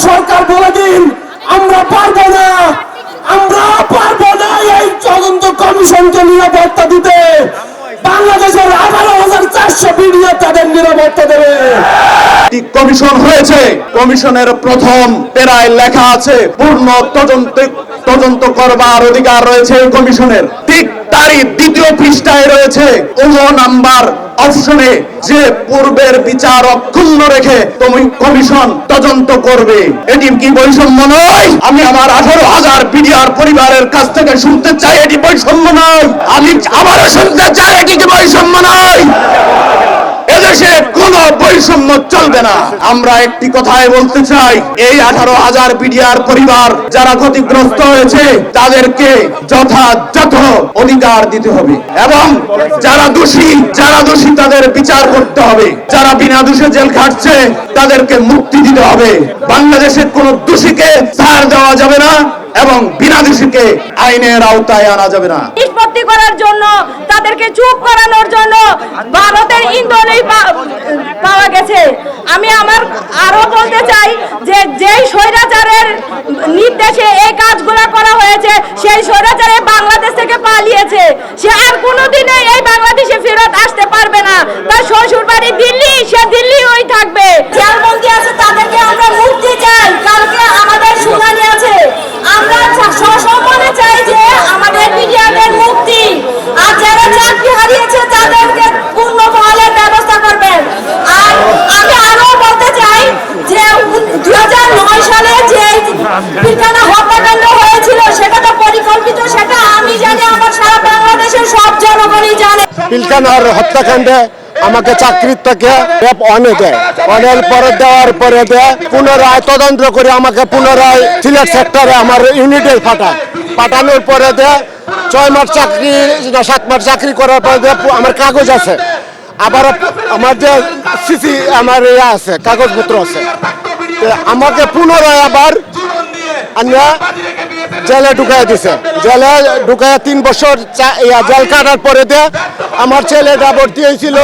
সরকার বলে দিন আমরা পারবো না, আমরা পারবো না এই তদন্ত কমিশনকে নিরাপত্তা দিতে। বাংলাদেশের 18,400 বিডিও তাদের নিরাপত্তা দেবে। কমিশন হয়েছে, কমিশনের প্রথম পেরায় লেখা আছে পূর্ণ তদন্ত করবার অধিকার রয়েছে এই কমিশনের। ঠিক তারই দ্বিতীয় পৃষ্ঠায় রয়েছে নাম্বার অপশনে যে পূর্বের বিচার অক্ষুণ্ণ রেখে তুমি কমিশন তদন্ত করবে। এটি কি বৈষম্য নয়? আমি আমার 18,000 বিডিআর পরিবারের কাছ থেকে শুনতে চাই এটি বৈষম্য নয়। আমি আবারও শুনতে চাই এটি কি বৈষম্য নয়? এদেশে কোন বৈষম্য চলবে না। আমরা একটি কথাই বলতে চাই, এই 18,000 বিডিআর পরিবার যারা ক্ষতিগ্রস্ত হয়েছে তাদেরকে যথাযথ অধিকার দিতে হবে এবং যারা দোষী তাদের বিচার করতে হবে। যারা বিনা দোষে জেল খাটছে তাদেরকে মুক্তি দিতে হবে। বাংলাদেশের কোন দোষীকে ছাড় দেওয়া যাবে না এবং বিনা দোষীকে আইনের আওতায় আনা যাবে না। নিষ্পত্তি করার জন্য, তাদেরকে চুপ করানোর জন্য ভারতের ইন্ধনই পাওয়া গেছে। আমি আরো বলতে চাই যে যেই স্বৈরাচারের নির্দেশে এই কাজগুলো করা হয়েছে সেই স্বৈরাচারে বাংলাদেশ থেকে পালিয়েছে। সে আর কোনোদিনই এই বাংলাদেশে ফেরত আসতে পারবে না। তার শ্বশুর বাড়ি দিল্লি, সে দিল্লিই থাকবে। জেলবন্দি আছে তাদেরকে আমরা মুক্তি চাই। কালকে আমাদের শুনানি আছে, আমরা সসম্মানে চাই যে আমাদের বিডিআরদের মুক্তি, আর যারা চাকরি হারিয়েছে তাদেরকে পূর্ণ বহালের ব্যবস্থা করবেন। আর আমি আরো বলতে চাই যে 2009 সালে যে পিলখানা হত্যাকাণ্ড হয়েছিল সেটা তো পরিকল্পিত, সেটা আমি জানি, আমার সারা বাংলাদেশের সব জনগণই জানে। পিলখানার হত্যাকাণ্ডে আমাকে চাকরির থেকে অনে দেয়, অনেক পরে দেওয়ার পরে দেয় পুনরায় তদন্ত করে আমাকে পুনরায় সিলেট সেক্টরে আমার ইউনিটে পাঠানোর পরে দেয় 6 মাস চাকরি, 7 মাস চাকরি করার পরে আমার কাগজ আছে, আবার আমার যে সিসি আমার আছে কাগজপত্র আছে, আমাকে পুনরায় আবার জেলে ঢুকাই দিছে। জেলে ঢুকায় 3 বছর জেল কাটার পরে দিয়ে আমার ছেলেটা ভর্তি হয়েছিল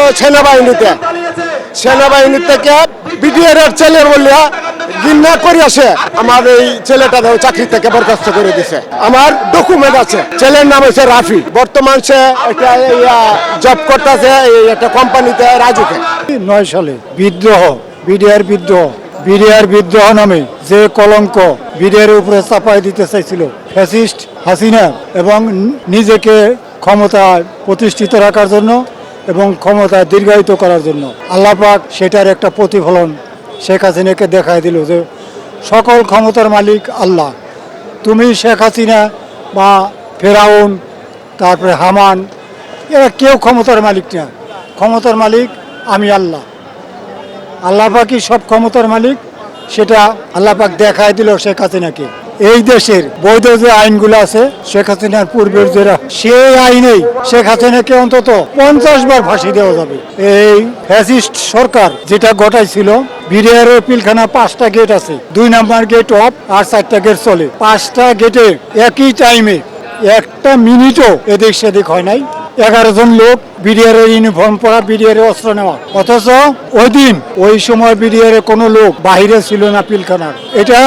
সেনাবাহিনী থেকে বিডিআর এর ছেলে বললিয়া ঘৃণা করে আসে আমার এই ছেলেটা চাকরি থেকে বরখাস্ত করে দিছে। আমার ডকুমেন্ট আছে, ছেলের নাম হচ্ছে রাফি, বর্তমান সে একটা জব করতেছে একটা কোম্পানিতে রাজুকে। 9 সালে বিডিআর বিদ্রোহ নামে যে কলঙ্ক বিডিআর উপরে চাপাই দিতে চাইছিল ফ্যাসিস্ট হাসিনা এবং নিজেকে ক্ষমতায় প্রতিষ্ঠিত রাখার জন্য এবং ক্ষমতায় দীর্ঘায়িত করার জন্য আল্লাহ পাক সেটার একটা প্রতিফলন শেখ হাসিনাকে দেখাই দিল যে সকল ক্ষমতার মালিক আল্লাহ। তুমি শেখ হাসিনা বা ফেরাউন, তারপরে হামান, এরা কেউ ক্ষমতার মালিক না। ক্ষমতার মালিক আমি আল্লাহ। আল্লাহ পাকই সব ক্ষমতার মালিক, সেটা আল্লাহ পাক দেখাই দিল শেখ হাসিনাকে। এই দেশের বৈধ যে আইনগুলো আছে শেখ হাসিনার পূর্বের যেটা, সেই আইনেই শেখ হাসিনাকে অন্তত 50 বার ফাঁসি দেওয়া যাবে। এই ফ্যাসিস্ট সরকার যেটা ঘটাইছিল, বিডিআর পিলখানা 5টা গেট আছে, 2 নাম্বার গেট অফ আর 4টা গেট চলে। 5টা গেটে একই টাইমে 1 মিনিটও এদিক সেদিক হয় নাই। 11 জন লোক বিডিআর এর ইউনিফর্ম পরা, বিডিআর এর অস্ত্র নেওয়া, অথচ ওই সময় বিডিআর এর কোনো লোক বাহিরে ছিল না পিলখানার। এটা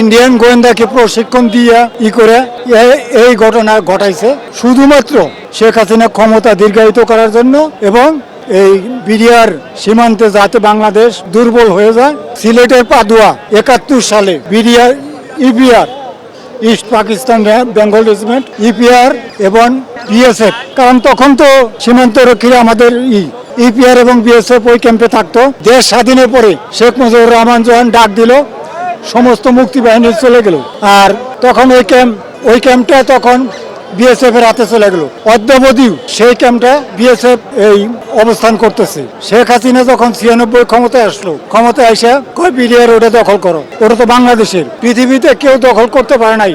ইন্ডিয়ান গোয়েন্দাকে প্রশিক্ষণ দিয়ে করে এই ঘটনা ঘটাইছে শুধুমাত্র শেখ হাসিনা ক্ষমতা দীর্ঘায়িত করার জন্য এবং এই বিডিআর সীমান্তে যাতে বাংলাদেশ দুর্বল হয়ে যায়। সিলেটের পাদুয়া 71 সালে BDR EPR east Pakistan Bengal regiment EPR এবং বিএসএফ, কারণ তখন তো সীমান্তরক্ষীরা আমাদের ইপিআর এবং বিএসএফ ওই ক্যাম্পে থাকতো। দেশ স্বাধীনের পরে শেখ মুজিবুর রহমান যখন ডাক দিল সমস্ত মুক্তি বাহিনী চলে গেল, আর তখন ওই ক্যাম্পটা তখন বিএসএফ এর হাতে চলে গেল। অদ্যাবধি সেই ক্যাম্পটা বিএসএফ এই অবস্থান করতেছে। শেখ হাসিনা যখন 96 ক্ষমতায় এসে কয় বিডিআর ওটা দখল করো, ওটা তো বাংলাদেশের, পৃথিবীতে কেউ দখল করতে পারে নাই।